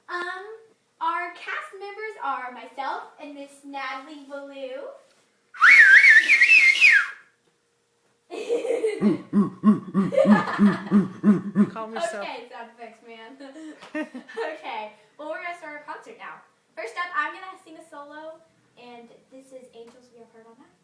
Our cast members are myself and Miss Natalie Ballou. Calm yourself. Okay, sound effects, man. Okay, well, we're gonna start our concert now. First up, I'm gonna sing a solo, and this is Angels We Have Heard All Night.